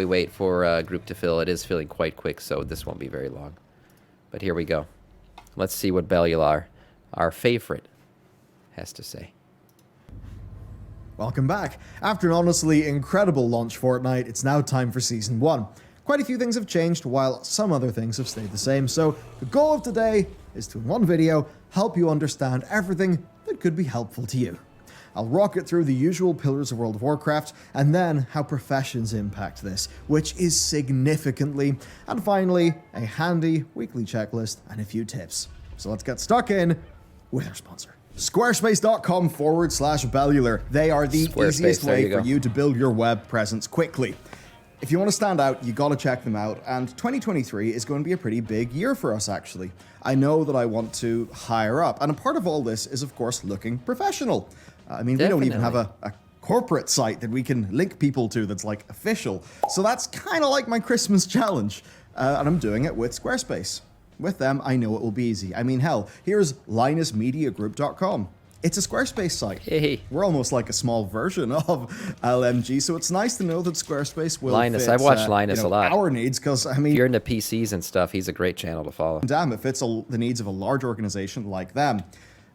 We wait for group to fill. It is filling quite quick, so this won't be very long. But here we go. Let's see what Bellular, our favorite, has to say. Welcome back. After an honestly incredible launch fortnight, it's now time for Season 1. Quite a few things have changed, while some other things have stayed the same, so the goal of today is to, in one video, help you understand everything that could be helpful to you. I'll rocket through the usual pillars of World of Warcraft, and then how professions impact this, which is significantly, and finally, a handy weekly checklist and a few tips. So let's get stuck in with our sponsor. Squarespace.com/Bellular. They are the easiest way for you to build your web presence quickly. If you want to stand out, you gotta check them out, and 2023 is going to be a pretty big year for us, actually. I know that I want to hire up, and a part of all this is, of course, looking professional. I mean, Definitely. We don't even have a corporate site that we can link people to that's, like, official. So that's kind of like my Christmas challenge, and I'm doing it with Squarespace. With them, I know it will be easy. I mean, hell, here's LinusMediaGroup.com. It's a Squarespace site. Hey. We're almost like a small version of LMG, so it's nice to know that Squarespace will Linus, fit, I've watched Linus a lot. Our needs, because, I mean... If you're into PCs and stuff, he's a great channel to follow. Damn, it fits the needs of a large organization like them.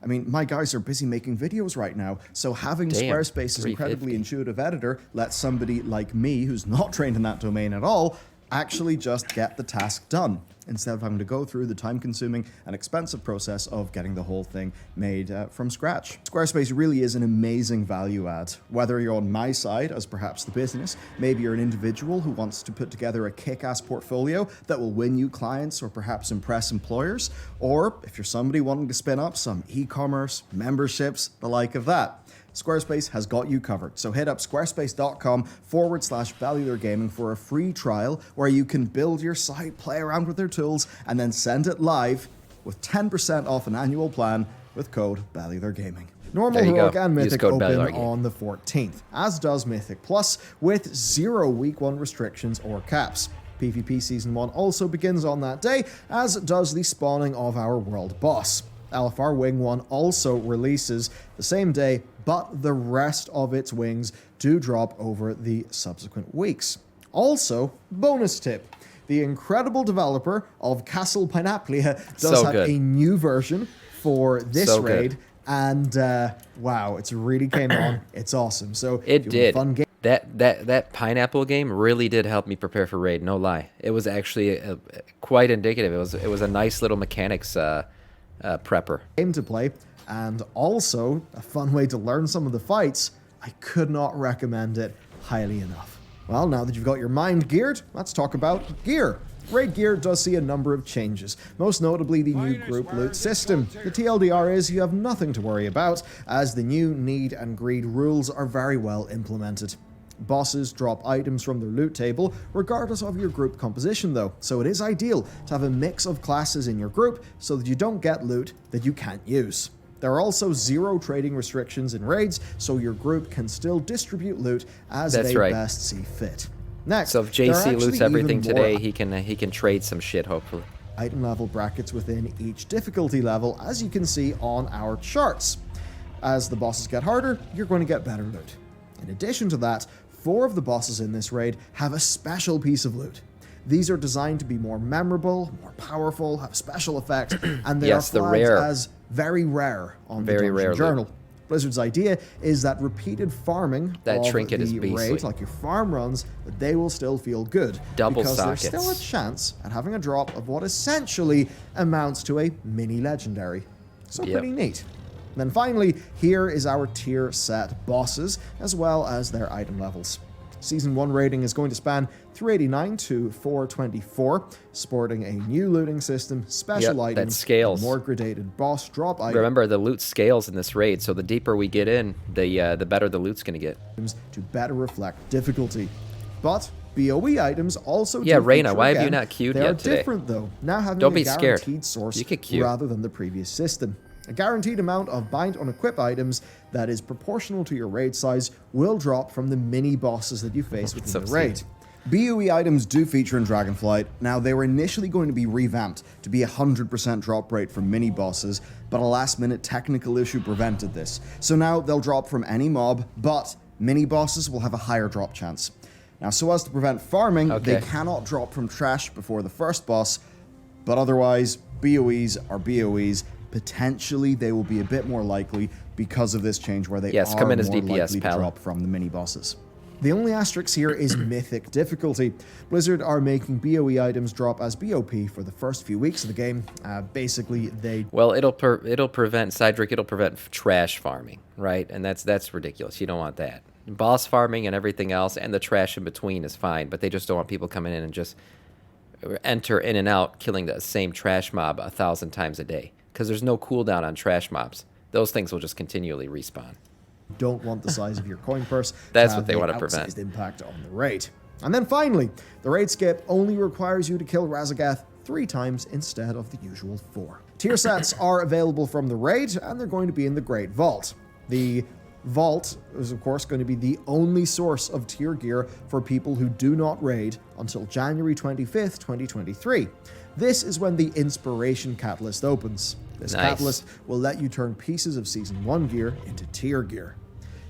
I mean, my guys are busy making videos right now, so having Squarespace's incredibly intuitive editor lets somebody like me, who's not trained in that domain at all, actually just get the task done, instead of having to go through the time-consuming and expensive process of getting the whole thing made from scratch. Squarespace really is an amazing value add. Whether you're on my side as perhaps the business, maybe you're an individual who wants to put together a kick-ass portfolio that will win you clients or perhaps impress employers, or if you're somebody wanting to spin up some e-commerce, memberships, the like of that. Squarespace has got you covered, so hit up squarespace.com/Bellular Gaming for a free trial where you can build your site, play around with their tools, and then send it live with 10% off an annual plan with code Bellular Gaming. Normal, Heroic, and Mythic open on the 14th, as does Mythic Plus, with 0 Week 1 restrictions or caps. PvP Season 1 also begins on that day, as does the spawning of our world boss. LFR Wing 1 also releases the same day, but the rest of its wings do drop over the subsequent weeks. Also, bonus tip. The incredible developer of Castle Pinaplia does have a new version for this raid, and wow, it's really came on. It's awesome. So it did. Fun game. That pineapple game really did help me prepare for raid. No lie, it was actually quite indicative. It was a nice little mechanics prepper game to play, and also a fun way to learn some of the fights. I could not recommend it highly enough. Well, now that you've got your mind geared, let's talk about gear. Raid gear does see a number of changes, most notably the new group loot system. The TLDR is you have nothing to worry about, as the new need and greed rules are very well implemented. Bosses drop items from their loot table, regardless of your group composition though, so it is ideal to have a mix of classes in your group so that you don't get loot that you can't use. There are also 0 trading restrictions in raids, so your group can still distribute loot as they best see fit. Next, so if JC loots everything today, he can trade some shit, hopefully. Item level brackets within each difficulty level, as you can see on our charts. As the bosses get harder, you're going to get better loot. In addition to that, 4 of the bosses in this raid have a special piece of loot. These are designed to be more memorable, more powerful, have special effects, and they are flagged as very rare on the Dungeon Journal. Blizzard's idea is that repeated farming of trinket is the raid, like your farm runs, that they will still feel good. Because there's still a chance at having a drop of what essentially amounts to a mini legendary. So pretty neat. Then finally, here is our tier set bosses, as well as their item levels. Season 1 rating is going to span 389 to 424, sporting a new looting system, special items, that scales. More gradated boss drop items. Remember, the loot scales in this raid, so the deeper we get in, the better the loot's going to get. To better reflect difficulty. But BOE items also Reyna, why have you not queued yet today? They are different though, now having a guaranteed source rather than the previous system. A guaranteed amount of bind on equip items that is proportional to your raid size will drop from the mini bosses that you face within the raid. BOE items do feature in Dragonflight. Now, they were initially going to be revamped to be 100% drop rate from mini bosses, but a last-minute technical issue prevented this. So now they'll drop from any mob, but mini bosses will have a higher drop chance. Now, so as to prevent farming, Okay. they cannot drop from trash before the first boss, but otherwise, BOEs are BOEs. Potentially, they will be a bit more likely because of this change where they Yes, are come in more as DPS, likely to pal. drop from the mini-bosses. The only asterisk here is mythic difficulty. Blizzard are making BOE items drop as BOP for the first few weeks of the game. Basically, they... Well, it'll prevent, Cydric, it'll prevent trash farming, right? And that's ridiculous. You don't want that. Boss farming and everything else, and the trash in between is fine, but they just don't want people coming in and just enter in and out, killing the same trash mob 1,000 times a day. Because there's no cooldown on trash mobs. Those things will just continually respawn. Don't want the size of your coin purse. That's to what they have want the to prevent. outsized impact on the raid. And then finally, the raid skip only requires you to kill Razagath 3 times instead of the usual 4. Tier sets are available from the raid, and they're going to be in the Great Vault. The Vault is, of course, going to be the only source of tier gear for people who do not raid until January 25th, 2023. This is when the Inspiration Catalyst opens. This catalyst will let you turn pieces of Season 1 gear into tier gear.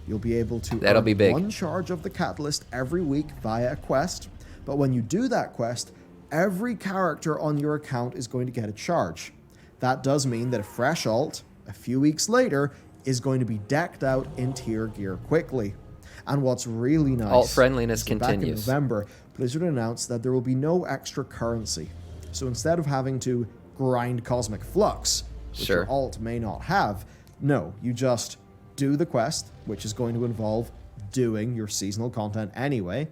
You'll be able to earn 1 charge of the catalyst every week via a quest, but when you do that quest, every character on your account is going to get a charge. That does mean that a fresh alt, a few weeks later, is going to be decked out in tier gear quickly. And what's really nice Alt friendliness is that continues. back in November, Blizzard announced that there will be no extra currency. So instead of having to grind Cosmic Flux, which your alt may not have, no, you just do the quest, which is going to involve doing your seasonal content anyway,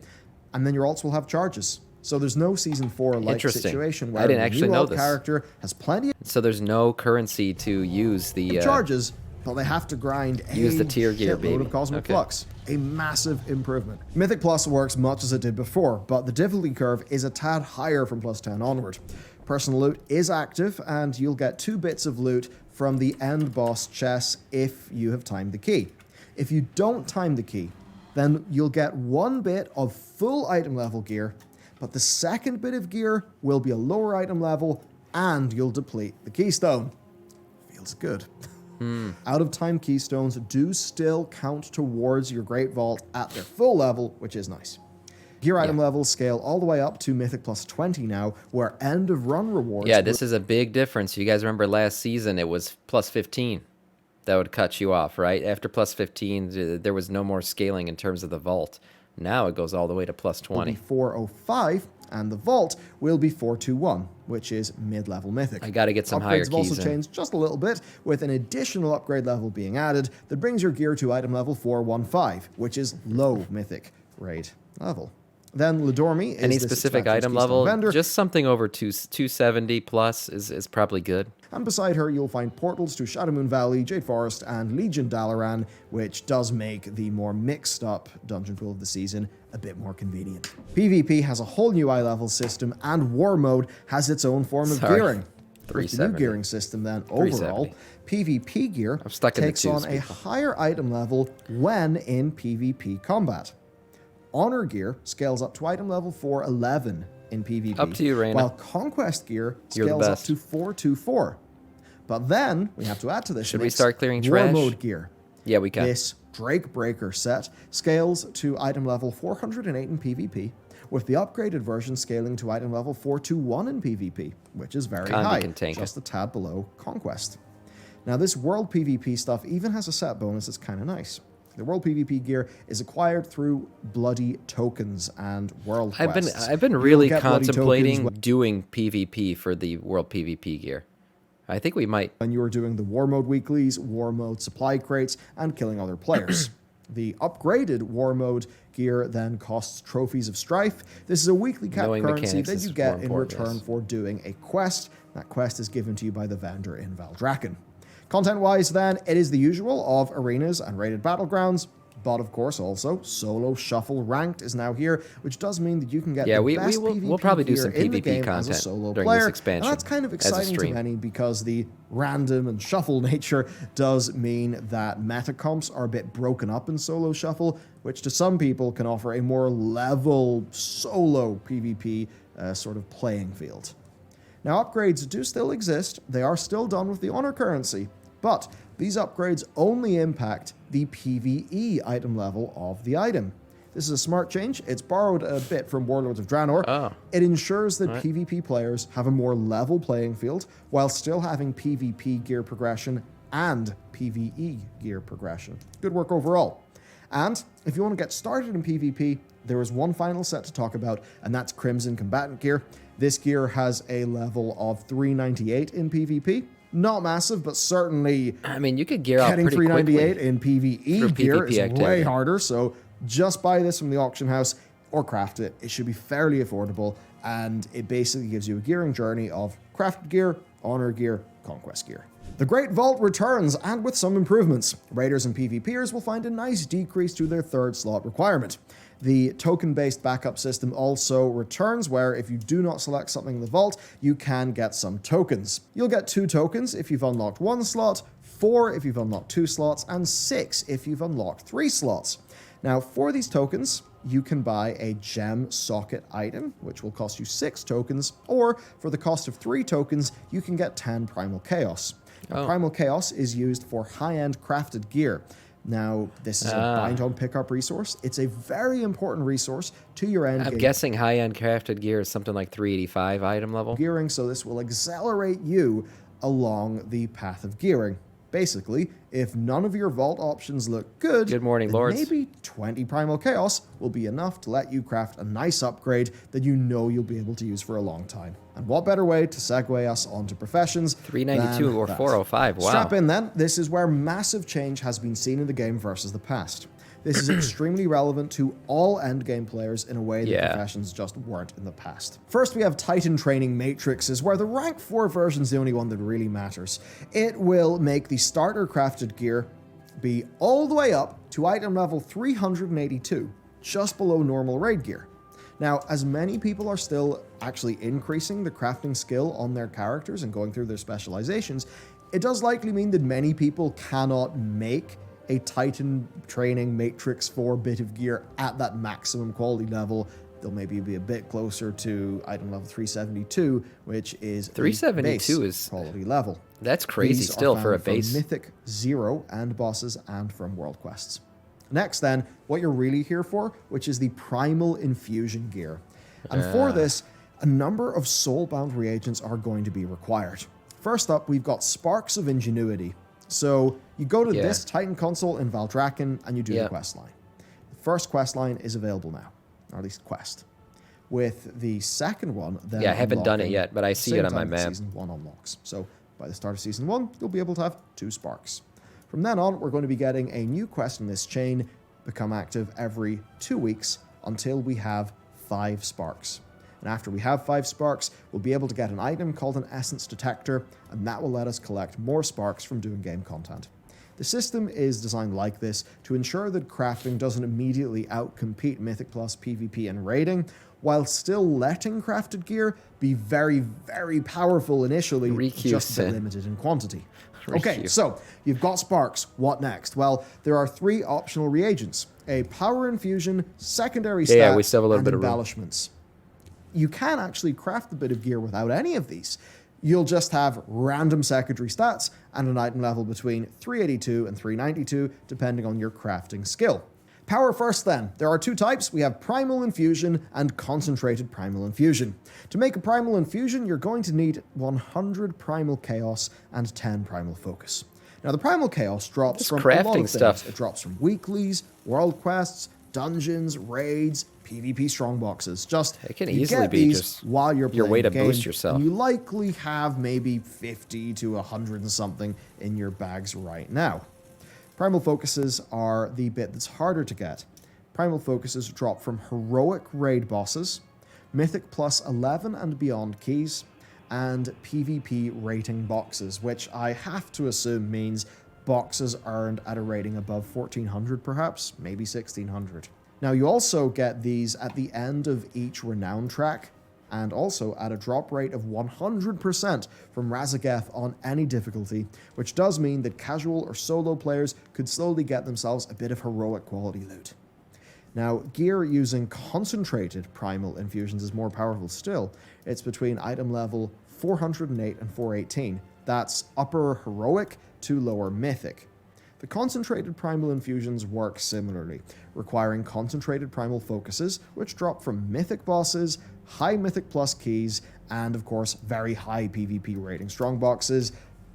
and then your alts will have charges. So there's no Season 4-like situation where I didn't the actually new know alt this. character has plenty of So there's no currency to use the charges, but they have to grind use the tier gear, shitload of Cosmic Flux. A massive improvement. Mythic Plus works much as it did before, but the difficulty curve is a tad higher from plus 10 onward. Personal loot is active, and you'll get 2 bits of loot from the end boss chest if you have timed the key. If you don't time the key, then you'll get 1 bit of full item level gear, but the second bit of gear will be a lower item level, and you'll deplete the keystone. Feels good. Out of time keystones do still count towards your Great Vault at their full level, which is nice. Gear item levels scale all the way up to Mythic Plus 20 now, where end of run rewards... Yeah, this is a big difference. You guys remember last season it was plus 15 that would cut you off, right? After plus 15, there was no more scaling in terms of the vault. Now it goes all the way to plus 20. Will be 405, and the vault will be 421, which is mid-level Mythic. I got to get some higher keys keys also in. changed just a little bit, with an additional upgrade level being added that brings your gear to item level 415, which is low Mythic raid level. Then Ladormi is Any this specific expansion's item keystone level, vendor, just something over 270 plus is probably good. and beside her you'll find portals to Shadowmoon Valley, Jade Forest, and Legion Dalaran, which does make the more mixed up dungeon pool of the season a bit more convenient. PvP has a whole new eye level system, and War Mode has its own form of gearing. With the new 370. gearing system, then, overall, PvP gear I'm stuck in the takes on twos, a higher item level when in PvP combat. Honor gear scales up to item level 411 in PvP. Up to you, Reyna. While Conquest gear You're the scales up best. to 424. But then, we have to add to this Should we mix start clearing War trash? Mode gear. Yeah, we can. This Drake Breaker set scales to item level 408 in PvP, with the upgraded version scaling to item level 421 in PvP, which is very Kinda high, can tank just it. a tad below Conquest. Now, this World PvP stuff even has a set bonus that's kind of nice. The World PvP gear is acquired through bloody tokens and world quests. I've been You'll really get bloody contemplating tokens doing PvP for the World PvP gear. I think we might. when you are doing the War Mode weeklies, War Mode supply crates, and killing other players. The upgraded War Mode gear then costs Trophies of Strife. This is a weekly cap Knowing currency mechanics that is you get more in important, return yes. for doing a quest. That quest is given to you by the vendor in Valdrakken. Content-wise then, it is the usual of arenas and rated battlegrounds, but of course also Solo Shuffle Ranked is now here, which does mean that you can get Yeah, the we'll best probably do PvP some gear in the PvP game as a content solo during player. this expansion. And that's kind of as a exciting to stream. many because the random and shuffle nature does mean that meta comps are a bit broken up in Solo Shuffle, which to some people can offer a more level solo PvP sort of playing field. Now, upgrades do still exist. They are still done with the honor currency, but these upgrades only impact the PvE item level of the item. This is a smart change. It's borrowed a bit from Warlords of Draenor. Oh. It ensures that PvP players have a more level playing field while still having PvP gear progression and PvE gear progression. Good work overall. And if you want to get started in PvP, there is one final set to talk about, and that's Crimson Combatant gear. This gear has a level of 398 in PvP. Not massive, but certainly... I mean, you could gear out pretty quickly. Getting 398 in PvE gear is activity. way harder, so just buy this from the auction house or craft it. It should be fairly affordable, and it basically gives you a gearing journey of crafted gear, honor gear, conquest gear. The Great Vault returns, and with some improvements. Raiders and PvPers will find a nice decrease to their third slot requirement. The token-based backup system also returns, where if you do not select something in the vault, you can get some tokens. You'll get 2 tokens if you've unlocked 1 slot, 4 if you've unlocked 2 slots, and 6 if you've unlocked 3 slots. Now, for these tokens, you can buy a gem socket item, which will cost you 6 tokens, or for the cost of 3 tokens, you can get 10 Primal Chaos. Primal Chaos is used for high-end crafted gear. Now, this is a bind-on pickup resource. It's a very important resource to your end game. I'm guessing high-end crafted gear is something like 385 item level. Gearing, so this will accelerate you along the path of gearing. Basically, if none of your vault options look good, Good morning, Lords. Maybe 20 Primal Chaos will be enough to let you craft a nice upgrade that you know you'll be able to use for a long time. And what better way to segue us onto professions 392 or that? 405, wow. Strap in then, this is where massive change has been seen in the game versus the past. This is extremely relevant to all endgame players in a way that professions just weren't in the past. First, we have Titan Training Matrixes, where the rank 4 version is the only one that really matters. It will make the starter crafted gear be all the way up to item level 382, just below normal raid gear. Now, as many people are still actually increasing the crafting skill on their characters and going through their specializations, it does likely mean that many people cannot make a Titan Training Matrix 4 bit of gear at that maximum quality level. They'll maybe be a bit closer to item level 372, which is 372 is quality level. That's crazy. These still are for a found from base. Mythic 0 and bosses and from world quests. Next then, what you're really here for, which is the Primal Infusion gear. And for this, a number of soulbound reagents are going to be required. First up, we've got Sparks of Ingenuity. So you go to this Titan console in Valdrakken and you do the quest line. The first quest line is available now, or at least quest. With the second one, then I haven't done it yet, but I see it on my map. Season 1 unlocks. So by the start of Season 1, you'll be able to have 2 sparks. From then on, we're going to be getting a new quest in this chain, become active every 2 weeks until we have 5 sparks. And after we have 5 sparks, we'll be able to get an item called an Essence Detector, and that will let us collect more sparks from doing game content. The system is designed like this to ensure that crafting doesn't immediately outcompete Mythic Plus PvP and raiding, while still letting crafted gear be very, very powerful initially, just a bit limited in quantity. Okay, so you've got sparks. What next? Well, there are 3 optional reagents: a power infusion, secondary stat, we still have a little and bit of embellishments. You can actually craft a bit of gear without any of these. You'll just have random secondary stats and an item level between 382 and 392, depending on your crafting skill. Power first then. There are 2 types. We have Primal Infusion and Concentrated Primal Infusion. To make a Primal Infusion, you're going to need 100 Primal Chaos and 10 Primal Focus. Now, the Primal Chaos drops from a lot of things. It drops from weeklies, world quests, dungeons, raids, PvP strongboxes. Just it can easily be just while you're playing your way to game, boost yourself. And you likely have maybe 50 to 100 and something in your bags right now. Primal Focuses are the bit that's harder to get. Primal Focuses drop from heroic raid bosses, Mythic Plus 11 and beyond keys, and PvP rating boxes, which I have to assume means boxes earned at a rating above 1400 perhaps, maybe 1600. Now you also get these at the end of each renown track, and also at a drop rate of 100% from Razageth on any difficulty, which does mean that casual or solo players could slowly get themselves a bit of heroic quality loot. Now, gear using concentrated primal infusions is more powerful still. It's between item level 408 and 418. That's upper heroic to lower mythic. The concentrated primal infusions work similarly, requiring concentrated primal focuses, which drop from mythic bosses, high mythic plus keys, and of course very high PvP rating strongboxes,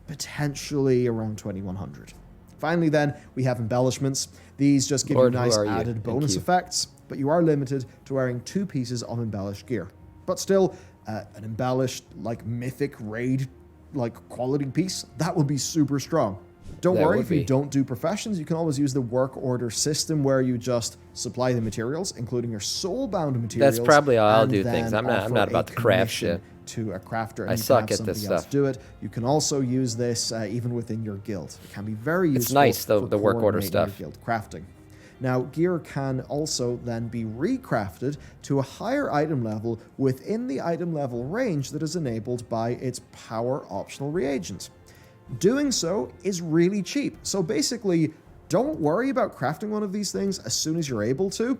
potentially around 2100. Finally then, we have embellishments. These just give you nice added bonus effects, but you are limited to wearing 2 pieces of embellished gear. But still, an embellished, like, mythic raid, like, quality piece, that would be super strong. Don't worry, if you don't do professions, you can always use the work order system where you just supply the materials, including your soulbound materials. That's probably how I'll do things. I'm not about the craft shit. To a crafter, and I suck at this stuff. Do it. You can also use this even within your guild. It can be very useful. It's nice though, the work order stuff. Guild crafting. Now, gear can also then be recrafted to a higher item level within the item level range that is enabled by its power optional reagent. Doing so is really cheap. So basically, don't worry about crafting one of these things as soon as you're able to.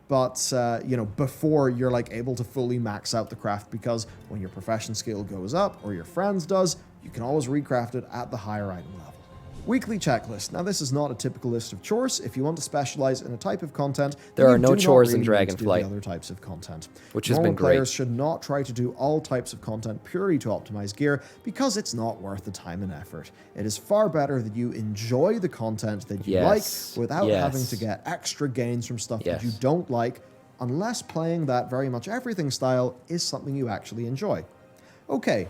But, you know, before you're, like, able to fully max out the craft, because when your profession skill goes up, or your friend's does, you can always recraft it at the higher item level. Weekly checklist. Now, this is not a typical list of chores. If you want to specialize in a type of content, there are no chores in Dragonflight. Other types of content, which has been great. Players should not try to do all types of content purely to optimize gear, because it's not worth the time and effort. It is far better that you enjoy the content that you like without having to get extra gains from stuff that you don't like, unless playing that very much everything style is something you actually enjoy. Okay,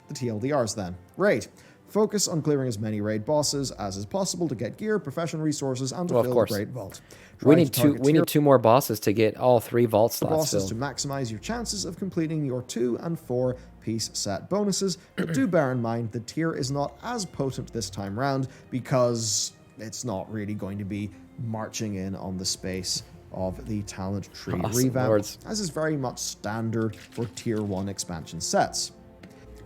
the TLDRs then. Raid. Focus on clearing as many raid bosses as is possible to get gear, profession resources, and to fill the raid vault. We need 2 more bosses to get all 3 vault slots filled. To maximize your chances of completing your 2 and 4 piece set bonuses, but do bear in mind the tier is not as potent this time round because it's not really going to be marching in on the space of the talent tree revamp, as is very much standard for tier 1 expansion sets.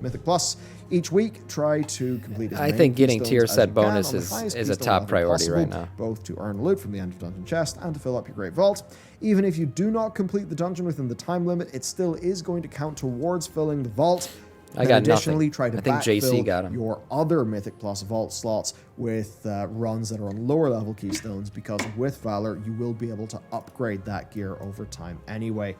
Mythic Plus. Each week, try to complete as many I think getting tier set bonus is a top priority right now. Both to earn loot from the end of dungeon chest and to fill up your great vault. Even if you do not complete the dungeon within the time limit, it still is going to count towards filling the vault. I got additionally, nothing. Try to I think JC got him. Your other Mythic Plus vault slots with runs that are on lower level keystones, because with Valor, you will be able to upgrade that gear over time anyway.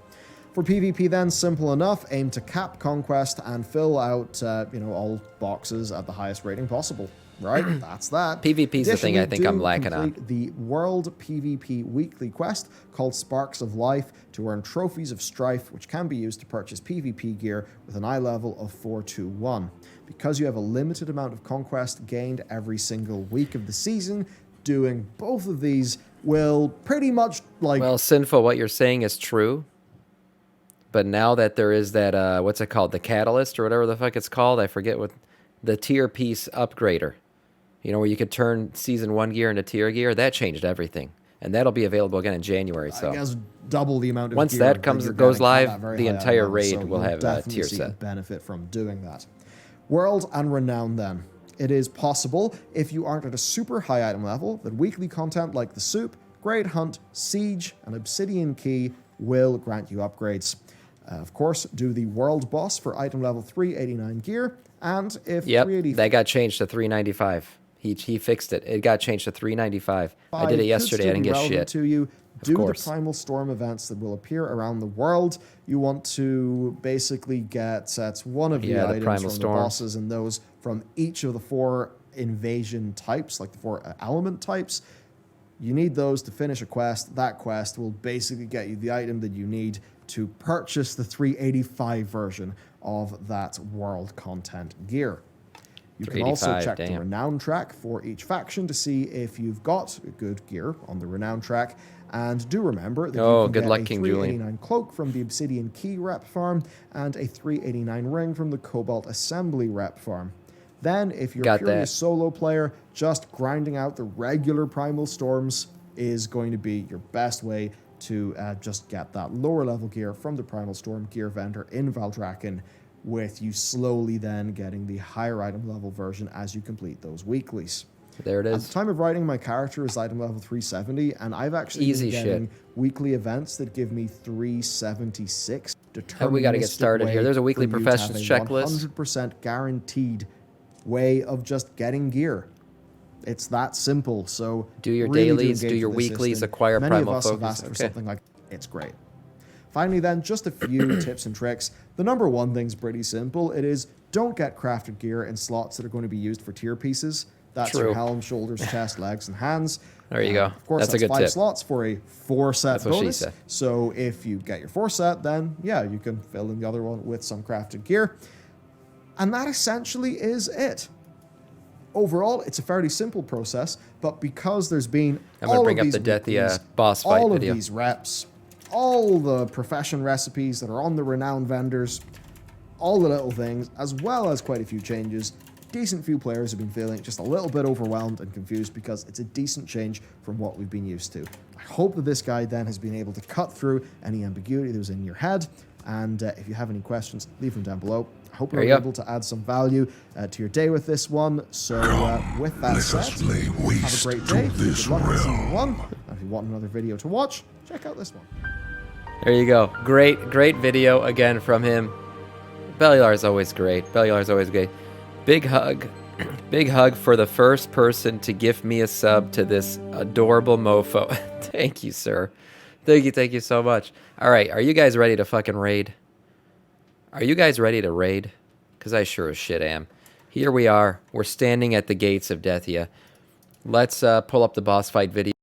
For PvP then, simple enough, aim to cap Conquest and fill out, all boxes at the highest rating possible. Right? That's that. PvP's the thing I think I'm lacking on. The World PvP weekly quest called Sparks of Life to earn Trophies of Strife, which can be used to purchase PvP gear with an eye level of 421. Because you have a limited amount of Conquest gained every single week of the season, doing both of these will pretty much, like... Well, Sinful, what you're saying is true. But now that there is that, what's it called? The Catalyst or whatever the fuck it's called. I forget what. The tier piece upgrader. You know, where you could turn Season 1 gear into tier gear. That changed everything. And that'll be available again in January. So I guess double the amount of once gear that goes live, the entire raid will have a tier set. Benefit from doing that. World and Renown then. It is possible, if you aren't at a super high item level, that weekly content like the Soup, Great Hunt, Siege, and Obsidian Key will grant you upgrades. Of course, do the world boss for item level 389 gear, and if 385... that got changed to 395. He fixed it. It got changed to 395. I did it yesterday. I didn't get shit. To you, do the Primal Storm events that will appear around the world. You want to basically get one of the items from the bosses, and those from each of the 4 invasion types, like the 4 element types. You need those to finish a quest. That quest will basically get you the item that you need to purchase the 385 version of that world content gear. You can also check the Renown track for each faction to see if you've got good gear on the Renown track. And do remember that you can get a 389 cloak from the Obsidian Key rep farm and a 389 ring from the Cobalt Assembly rep farm. Then, if you're purely a solo player, just grinding out the regular Primal Storms is going to be your best way to just get that lower level gear from the Primal Storm gear vendor in Valdrakken, with you slowly then getting the higher item level version as you complete those weeklies. There it is. At the time of writing, my character is item level 370, and I've actually been getting weekly events that give me 376. We got to get started here. There's a weekly professions checklist. 100% guaranteed way of just getting gear. It's that simple. So do your really dailies, engage do your with this weeklies, system. acquire Many primal of us focus. have asked for something like it's great. Finally then, just a few tips and tricks. The number one thing's pretty simple. It is don't get crafted gear in slots that are going to be used for tier pieces. That's True. your helm, shoulders, chest, legs, and hands. There you go. Of course, That's a good 5 tip. slots for a 4-set That's what she bonus. said. So if you get your 4-set, then yeah, you can fill in the other one with some crafted gear. And that essentially is it. Overall, it's a fairly simple process, but because there's been I'm gonna all bring of up these the Deathia weeklies, boss fight all video. of these reps, all the profession recipes that are on the renowned vendors, all the little things, as well as quite a few changes, decent few players have been feeling just a little bit overwhelmed and confused because it's a decent change from what we've been used to. I hope that this guide then has been able to cut through any ambiguity that was in your head, and if you have any questions, leave them down below. I hope we were able to add some value to your day with this one. So with that said, have a great day. Good luck with season 1. And if you want another video to watch, check out this one. There you go. Great video again from him. Bellular is always great. Bellular is always great. Big hug. Big hug for the first person to gift me a sub to this adorable mofo. Thank you, sir. Thank you so much. All right, are you guys ready to fucking raid? Are you guys ready to raid? Because I sure as shit am. Here we are. We're standing at the gates of Deathia. Let's pull up the boss fight video.